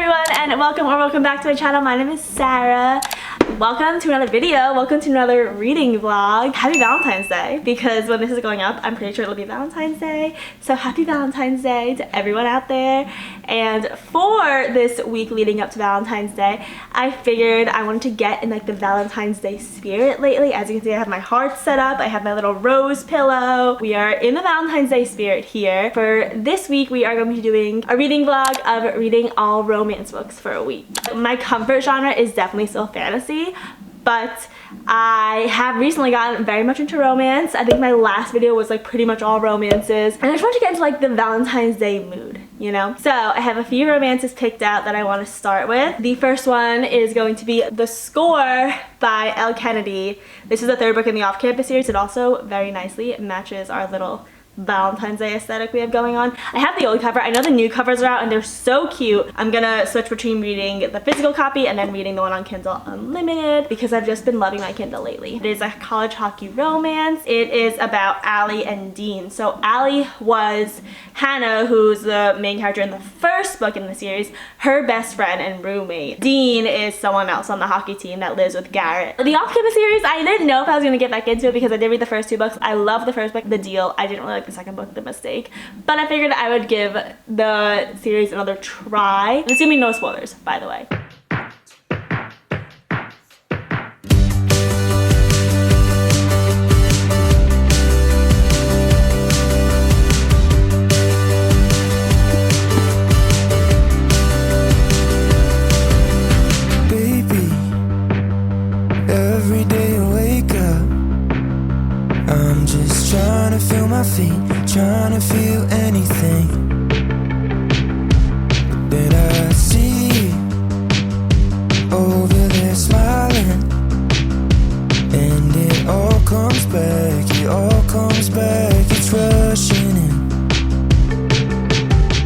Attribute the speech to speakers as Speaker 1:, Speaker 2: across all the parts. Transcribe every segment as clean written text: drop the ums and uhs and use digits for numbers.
Speaker 1: everyone, and welcome back to my channel. My name is Sarah. Welcome to another video. Welcome to another reading vlog. Happy Valentine's Day, because when this is going up, I'm pretty sure it'll be Valentine's Day. So happy Valentine's Day to everyone out there. And for this week leading up to Valentine's Day, I figured I wanted to get in like the Valentine's Day spirit lately. As you can see, I have my heart set up. I have my little rose pillow. We are in the Valentine's Day spirit here. For this week, we are going to be doing a reading vlog of reading all romance books for a week. My comfort genre is definitely still fantasy, but I have recently gotten very much into romance. I think my last video was like pretty much all romances, and I just want to get into like the Valentine's Day mood, you know? So I have a few romances picked out that I want to start with. The first one is going to be The Score by Elle Kennedy. This is the third book in the Off-Campus series. It also very nicely matches our little Valentine's Day aesthetic we have going on. I have the old cover. I know the new covers are out and they're so cute. I'm gonna switch between reading the physical copy and then reading the one on Kindle Unlimited because I've just been loving my Kindle lately. It is a college hockey romance. It is about Allie and Dean. So Allie was Hannah, who's the main character in the first book in the series, her best friend and roommate. Dean is someone else on the hockey team that lives with Garrett. The Off-Campus series, I didn't know if I was gonna get back into it because I did read the first two books. I love the first book, The Deal. I didn't really like the second book, The Mistake, but I figured I would give the series another try. There's gonna be no spoilers, by the way.
Speaker 2: Baby, every day I wake up, I'm just trying to feel my feet, trying to feel anything. But then I see you over there smiling, and it all comes back, it's rushing in.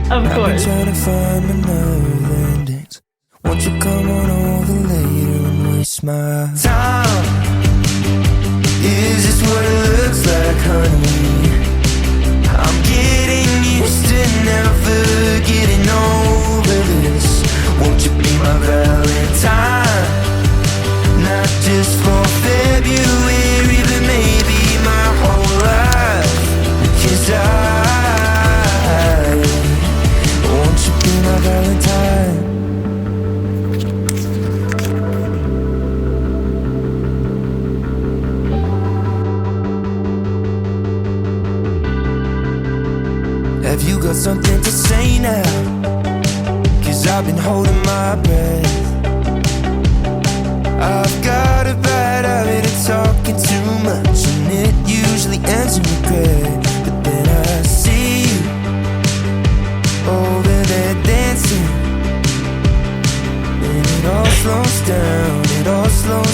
Speaker 1: Of
Speaker 2: I've been
Speaker 1: course.
Speaker 2: trying to find my nerve endings. Won't you come on over later and waste my time? Is this what it looks like, honey? I'm getting used to never getting over this. Won't you be my valentine? Not just for February, but maybe my whole life. 'Cause won't you be my valentine? Have you got something to say now? 'Cause I've been holding my breath. I've got a bad habit of talking too much, and it usually ends in regret. But then I see you over there dancing, and it all slows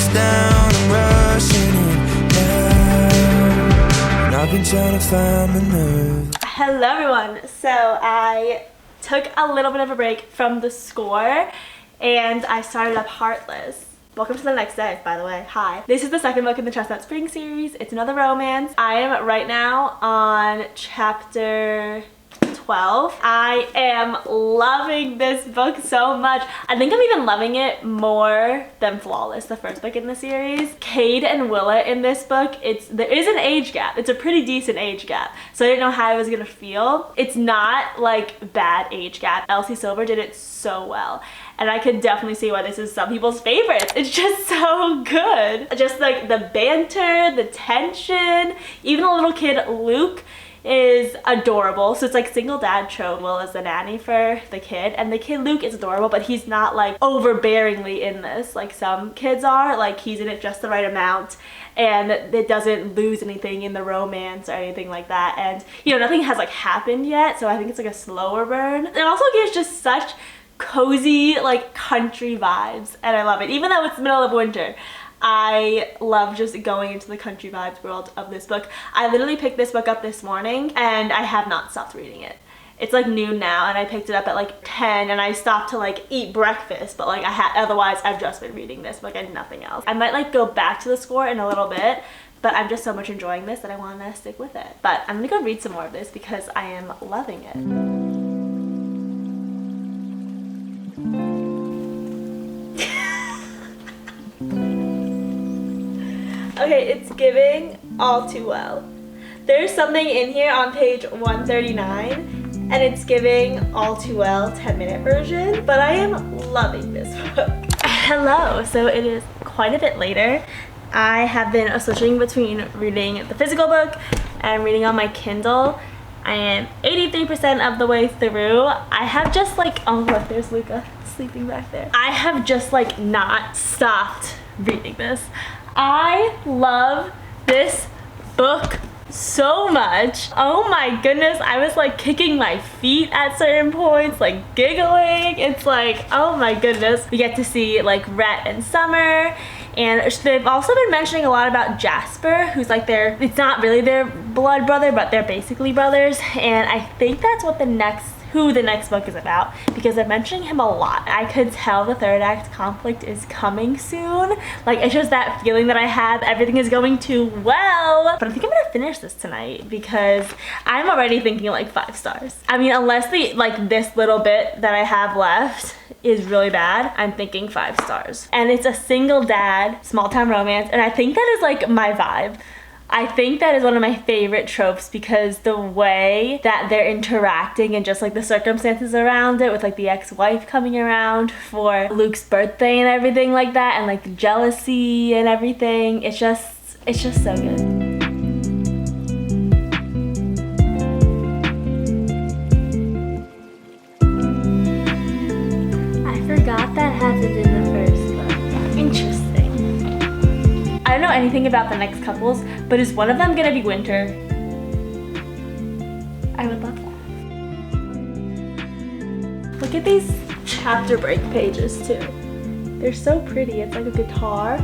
Speaker 2: down, I'm rushing in now, and I've been trying to find my nerve.
Speaker 1: Hello everyone. So I took a little bit of a break from The Score and I started up Heartless. Welcome to the next day, by the way. Hi. This is the second book in the Chestnut Spring series. It's another romance. I am right now on chapter 12. I am loving this book so much. I think I'm even loving it more than Flawless, the first book in the series. Cade and Willa in this book, there is an age gap. It's a pretty decent age gap. So I didn't know how I was gonna feel. It's not like bad age gap. Elsie Silver did it so well. And I could definitely see why this is some people's favorites. It's just so good. Just like the banter, the tension, even the little kid Luke is adorable. So it's like single dad trope. Will is the nanny for the kid, and the kid Luke is adorable, but he's not like overbearingly in this like some kids are. Like he's in it just the right amount, and it doesn't lose anything in the romance or anything like that. And you know, nothing has like happened yet, so I think it's like a slower burn. It also gives just such cozy like country vibes, and I love it. Even though it's the middle of winter, I love just going into the country vibes world of this book. I literally picked this book up this morning and I have not stopped reading it. It's like noon now and I picked it up at like 10 and I stopped to like eat breakfast, but like otherwise I've just been reading this book and nothing else. I might like go back to The Score in a little bit, but I'm just so much enjoying this that I want to stick with it. But I'm gonna go read some more of this because I am loving it. Okay, it's giving All Too Well. There's something in here on page 139, and it's giving All Too Well 10-minute version, but I am loving this book. Hello, so it is quite a bit later. I have been switching between reading the physical book and reading on my Kindle. I am 83% of the way through. I have just like, oh look, there's Luca sleeping back there. I have just like not stopped reading this. I love this book so much. Oh my goodness, I was like kicking my feet at certain points, like giggling. It's like, oh my goodness. We get to see like Rhett and Summer, and they've also been mentioning a lot about Jasper, who's like it's not really their blood brother, but they're basically brothers, and I think that's what who the next book is about, because they're mentioning him a lot. I could tell the third act conflict is coming soon. Like, it's just that feeling that I have. Everything is going too well. But I think I'm gonna finish this tonight because I'm already thinking like 5 stars. I mean, unless this little bit that I have left is really bad, I'm thinking 5 stars. And it's a single dad, small town romance, and I think that is like my vibe. I think that is one of my favorite tropes because the way that they're interacting and just like the circumstances around it, with like the ex-wife coming around for Luke's birthday and everything like that, and like the jealousy and everything, it's just so good. I forgot that happened in the first book. Interesting. I don't know anything about the next couples, but is one of them gonna be Winter? I would love that. Look at these chapter break pages too. They're so pretty. It's like a guitar.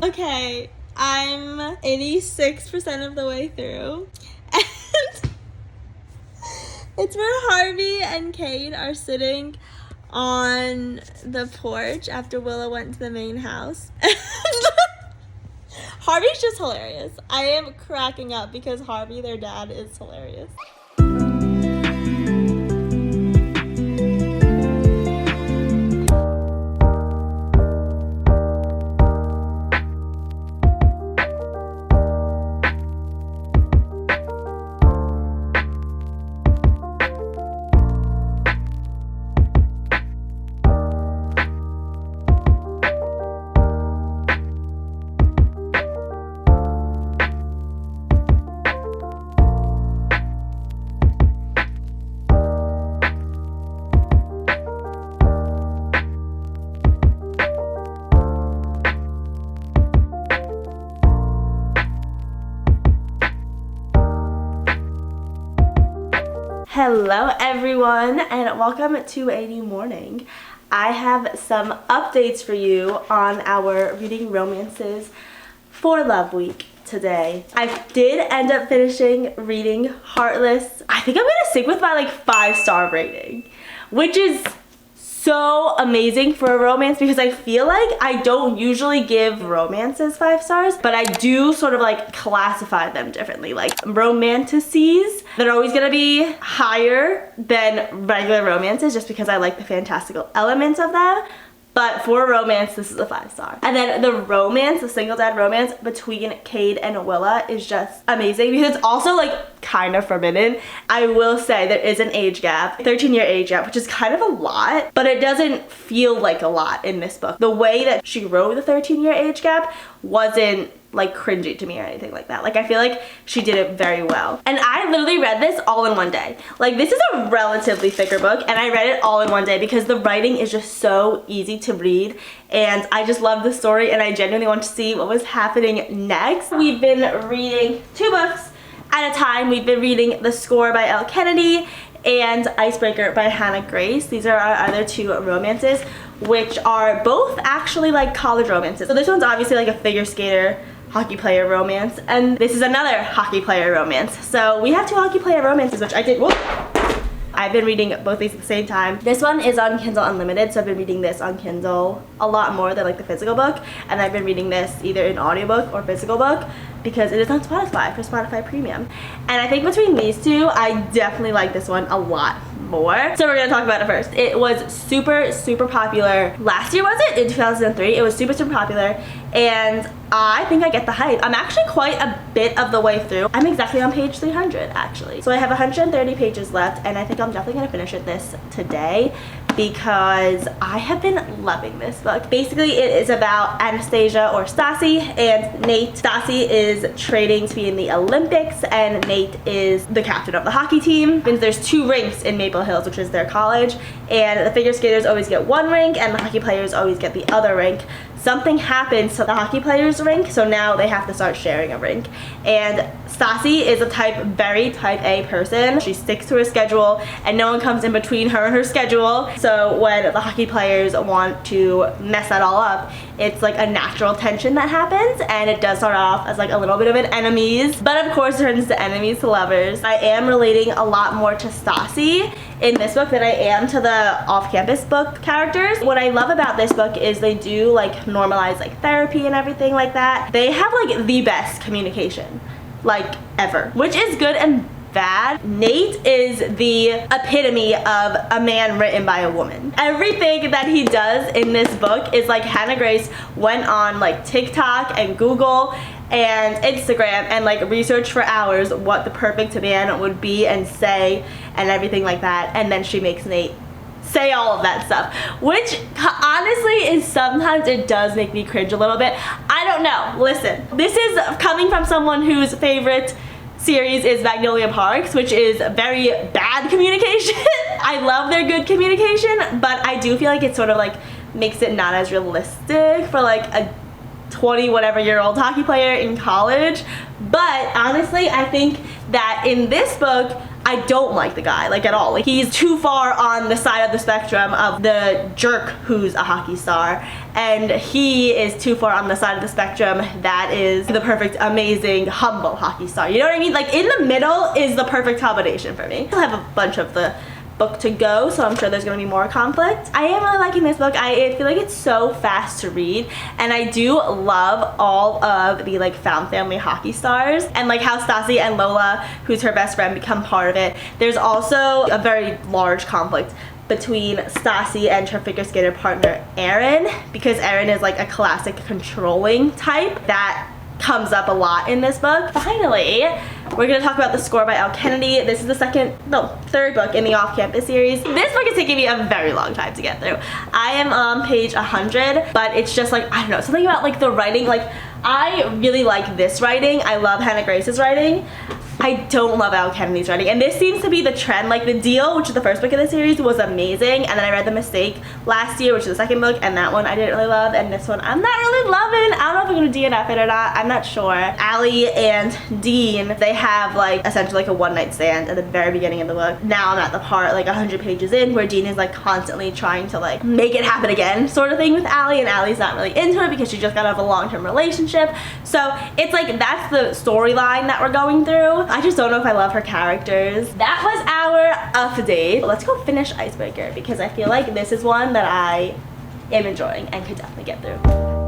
Speaker 1: Okay, I'm 86% of the way through, and it's where Harvey and Cade are sitting on the porch after Willa went to the main house. Harvey's just hilarious. I am cracking up because Harvey, their dad, is hilarious. Hello everyone, and welcome to a new morning. I have some updates for you on our reading romances for Love Week today. I did end up finishing reading Heartless. I think I'm gonna stick with my 5-star rating, which is so amazing for a romance because I feel like I don't usually give romances 5 stars, but I do sort of classify them differently. Like romantices, they're always gonna be higher than regular romances just because I like the fantastical elements of them. But for a romance, this is a 5-star. And then the romance, the single dad romance between Cade and Willa is just amazing because it's also kind of forbidden. I will say there is an age gap, 13-year age gap, which is kind of a lot, but it doesn't feel like a lot in this book. The way that she wrote the 13-year age gap wasn't cringy to me or anything like that. I feel like she did it very well. And I literally read this all in one day. This is a relatively thicker book, and I read it all in one day because the writing is just so easy to read, and I just love the story, and I genuinely want to see what was happening next. We've been reading 2 books at a time. We've been reading The Score by Elle Kennedy and Icebreaker by Hannah Grace. These are our other two romances, which are both actually like college romances. So this one's obviously like a figure skater hockey player romance, and this is another hockey player romance. So we have two hockey player romances, which I did. Whoop, I've been reading both these at the same time. This one is on Kindle Unlimited, so I've been reading this on Kindle a lot more than like the physical book, and I've been reading this either in audiobook or physical book because it is on Spotify for Spotify Premium. And I think between these two, I definitely like this one a lot more. So we're gonna talk about it first. It was super popular last year, was it? In 2003. It was super popular, and I think I get the hype. I'm actually quite a bit of the way through. I'm exactly on page 300 actually. So I have 130 pages left, and I think I'm definitely gonna finish this today because I have been loving this book. Basically, it is about Anastasia or Stassi and Nate. Stassi is training to be in the Olympics, and Nate is the captain of the hockey team. And there's two rinks in Maple Hills, which is their college, and the figure skaters always get one rink and the hockey players always get the other rink. Something happens to the hockey players' rink, so now they have to start sharing a rink. And Stassi is a very type A person. She sticks to her schedule, and no one comes in between her and her schedule. So when the hockey players want to mess that all up, it's like a natural tension that happens, and it does start off as like a little bit of an enemies, but of course it turns to enemies to lovers. I am relating a lot more to Stassi in this book than I am to the off-campus book characters. What I love about this book is they do like normalize like therapy and everything like that. They have like the best communication like ever, which is good and bad. Nate is the epitome of a man written by a woman. Everything that he does in this book is like Hannah Grace went on like TikTok and Google and Instagram and like researched for hours what the perfect man would be and say and everything like that, and then she makes Nate say all of that stuff, which honestly is sometimes it does make me cringe a little bit. I don't know. Listen, this is coming from someone whose favorite series is Magnolia Parks, which is very bad communication. I love their good communication, but I do feel like it sort of like makes it not as realistic for like a 20 whatever year old hockey player in college. But honestly, I think that in this book, I don't like the guy, like at all. Like he's too far on the side of the spectrum of the jerk who's a hockey star, and he is too far on the side of the spectrum that is the perfect, amazing, humble hockey star. You know what I mean? Like in the middle is the perfect combination for me. I have a bunch of the book to go, so I'm sure there's gonna be more conflict. I am really liking this book. I feel like it's so fast to read, and I do love all of the like found family hockey stars and like how Stassi and Lola, who's her best friend, become part of it. There's also a very large conflict between Stassi and her figure skater partner Erin, because Erin is like a classic controlling type that comes up a lot in this book. Finally, we're gonna talk about The Score by Elle Kennedy. This is the third book in the off-campus series. This book is taking me a very long time to get through. I am on page 100, but it's just like, I don't know, something about like the writing. Like I really like this writing. I love Hannah Grace's writing. I don't love Elle Kennedy's writing, and this seems to be the trend. Like The Deal, which is the first book in the series, was amazing, and then I read The Mistake last year, which is the second book, and that one I didn't really love, and this one I'm not really loving. I don't know if I'm gonna DNF it or not. I'm not sure. Allie and Dean, they have like essentially like a one-night stand at the very beginning of the book. Now I'm at the part like 100 pages in where Dean is like constantly trying to like make it happen again sort of thing with Allie, and Allie's not really into it because she just got out of a long-term relationship. So it's like that's the storyline that we're going through. I just don't know if I love her characters. That was our update. Let's go finish Icebreaker because I feel like this is one that I am enjoying and could definitely get through.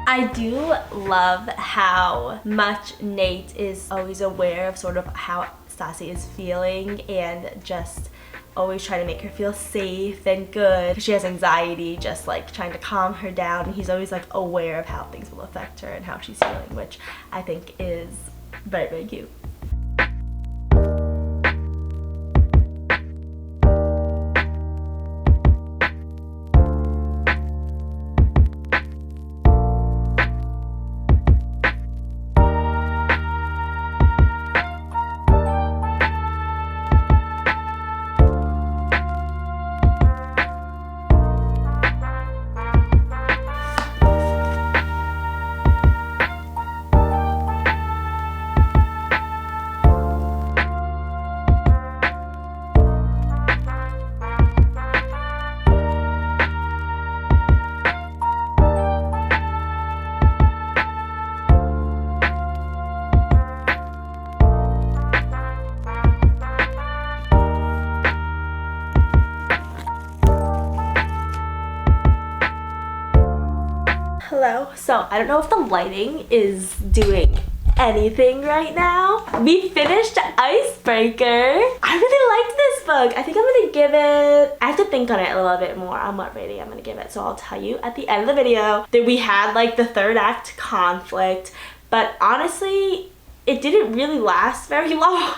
Speaker 1: I do love how much Nate is always aware of sort of how Stassi is feeling and just always trying to make her feel safe and good. She has anxiety, just like trying to calm her down, and he's always like aware of how things will affect her and how she's feeling, which I think is very, very cute. Hello. So I don't know if the lighting is doing anything right now. We finished Icebreaker. I really liked this book. I think I'm gonna give it, I have to think on it a little bit more on what rating I'm gonna give it, so I'll tell you at the end of the video. That we had like the third act conflict, but honestly it didn't really last very long.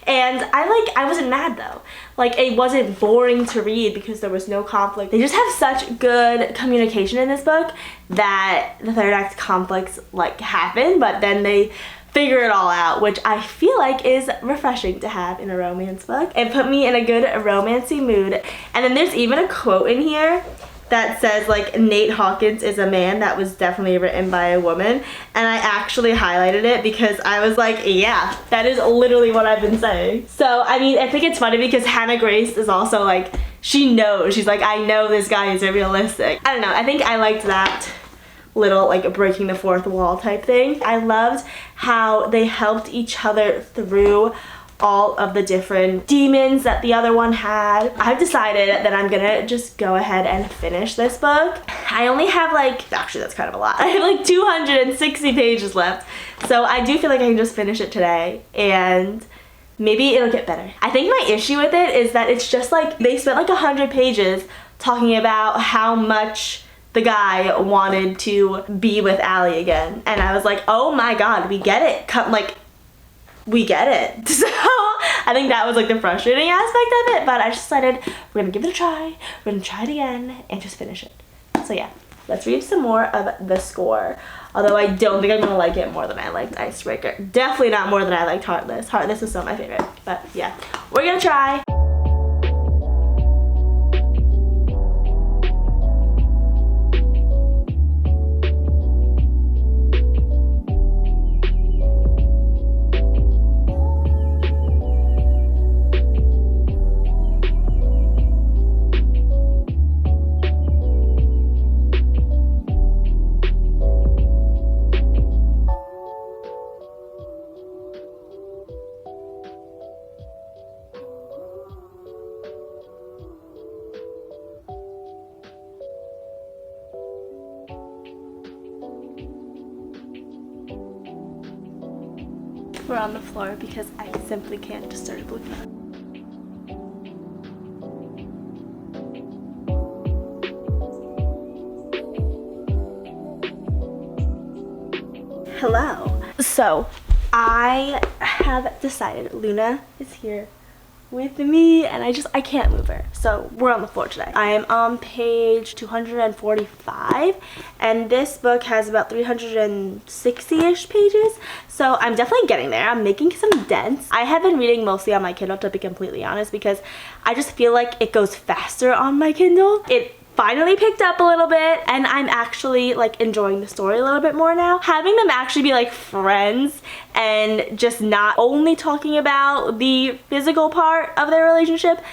Speaker 1: And I wasn't mad though. Like, it wasn't boring to read because there was no conflict. They just have such good communication in this book that the third act conflicts like happen, but then they figure it all out, which I feel like is refreshing to have in a romance book. It put me in a good romancy mood. And then there's even a quote in here that says like, Nate Hawkins is a man. That was definitely written by a woman, and I actually highlighted it because I was like, yeah, that is literally what I've been saying. So I mean, I think it's funny because Hannah Grace is also like, she knows, she's like, I know this guy is realistic. I don't know, I think I liked that little like breaking the fourth wall type thing. I loved how they helped each other through all of the different demons that the other one had. I've decided that I'm gonna just go ahead and finish this book. I only have like, actually that's kind of a lot. I have like 260 pages left. So I do feel like I can just finish it today and maybe it'll get better. I think my issue with it is that it's just like, they spent like 100 pages talking about how much the guy wanted to be with Allie again. And I was like, oh my god, we get it. We get it. So I think that was like the frustrating aspect of it, but I just decided we're gonna give it a try, we're gonna try it again and just finish it. So yeah, let's read some more of the score. Although I don't think I'm gonna like it more than I liked Icebreaker. Definitely not more than I liked Heartless. Heartless is still my favorite, but yeah, we're gonna try. We're on the floor because I simply can't disturb Luna. Hello. So I have decided Luna is here with me and I can't move her, so we're on the floor today. I am on page 245 and this book has about 360-ish pages, so I'm definitely getting there. I'm making some dents. I have been reading mostly on my Kindle, to be completely honest, because I just feel like it goes faster on my Kindle. It finally picked up a little bit and I'm actually like enjoying the story a little bit more now. Having them actually be like friends and just not only talking about the physical part of their relationship,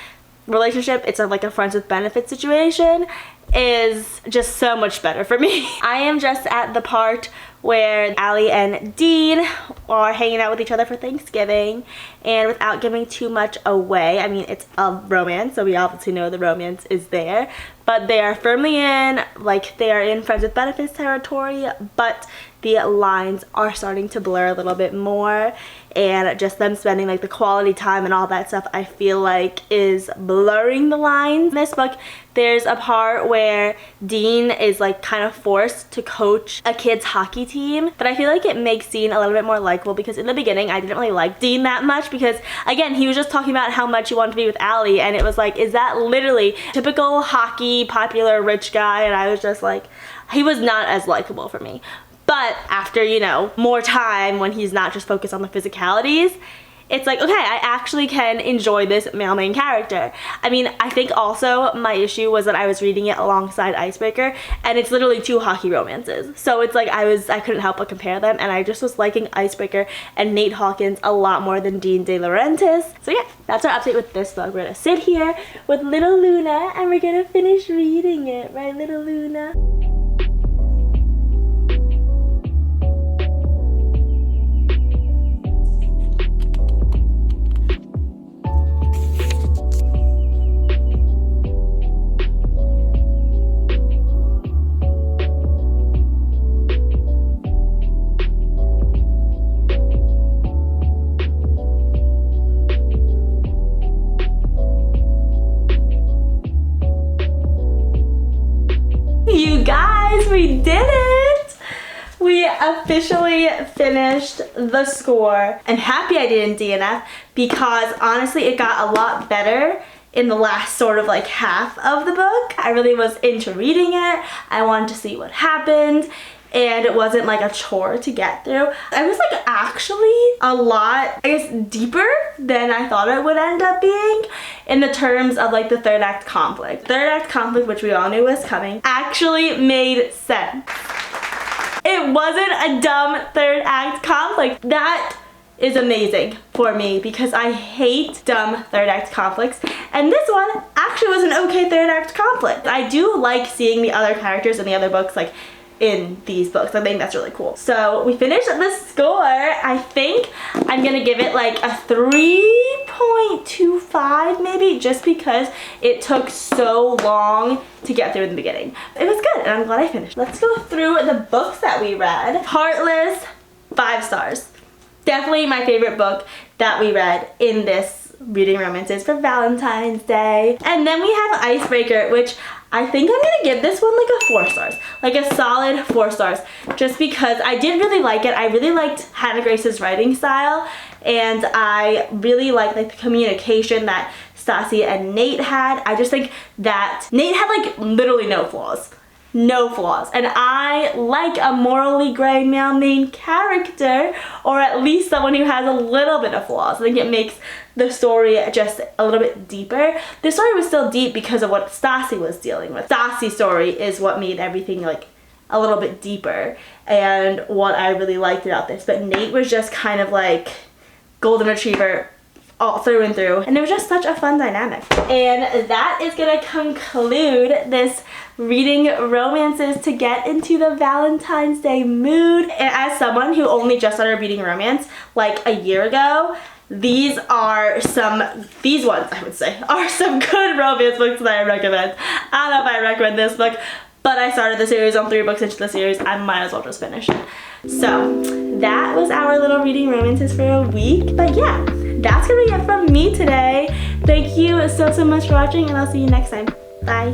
Speaker 1: it's like a friends with benefits situation, is just so much better for me. I am just at the part where Allie and Dean are hanging out with each other for Thanksgiving, and without giving too much away, I mean, it's a romance, so we obviously know the romance is there, but they are firmly in, like, they are in friends with benefits territory, but the lines are starting to blur a little bit more, and just them spending like the quality time and all that stuff, I feel like is blurring the lines. In this book, there's a part where Dean is like kind of forced to coach a kid's hockey team, but I feel like it makes Dean a little bit more likable, because in the beginning I didn't really like Dean that much, because again, he was just talking about how much he wanted to be with Allie, and it was like, is that literally typical hockey, popular, rich guy? And I was just like, he was not as likable for me. But after, you know, more time when he's not just focused on the physicalities, it's like, okay, I actually can enjoy this male main character. I mean, I think also my issue was that I was reading it alongside Icebreaker, and it's literally 2 hockey romances. So it's like I couldn't help but compare them, and I just was liking Icebreaker and Nate Hawkins a lot more than Dean De Laurentiis. So yeah, that's our update with this book. We're gonna sit here with little Luna, and we're gonna finish reading it, right, little Luna? You guys, we did it! We officially finished the score. I'm happy I didn't DNF, because honestly it got a lot better in the last sort of like half of the book. I really was into reading it. I wanted to see what happened, and it wasn't like a chore to get through. I was like actually a lot, I guess, deeper than I thought it would end up being in the terms of like the third act conflict. Third act conflict, which we all knew was coming, actually made sense. It wasn't a dumb third act conflict. That is amazing for me, because I hate dumb third act conflicts, and this one actually was an okay third act conflict. I do like seeing the other characters in the other books like in these books. I think that's really cool. So we finished the score. I think I'm gonna give it like a 3.25 maybe, just because it took so long to get through in the beginning. It was good, and I'm glad I finished. Let's go through the books that we read. Heartless, 5 stars. Definitely my favorite book that we read in this reading romances for Valentine's Day. And then we have Icebreaker, which I think I'm gonna give this one like a 4 stars, like a solid 4 stars, just because I did really like it. I really liked Hannah Grace's writing style, and I really liked like the communication that Stassi and Nate had. I just think that Nate had like literally no flaws. No flaws. And I like a morally gray male main character, or at least someone who has a little bit of flaws. I think it makes the story just a little bit deeper. The story was still deep because of what Stassi was dealing with. Stassi's story is what made everything like a little bit deeper, and what I really liked about this. But Nate was just kind of like golden retriever all through and through, and it was just such a fun dynamic. And that is gonna conclude this reading romances to get into the Valentine's Day mood. And as someone who only just started reading romance like a year ago, these ones I would say are some good romance books that I recommend. I don't know if I recommend this book, but I started the series on 3 books into the series. I might as well just finish it. So that was our little reading romances for a week. But yeah, that's gonna be it from me today. Thank you so much for watching, and I'll see you next time. Bye.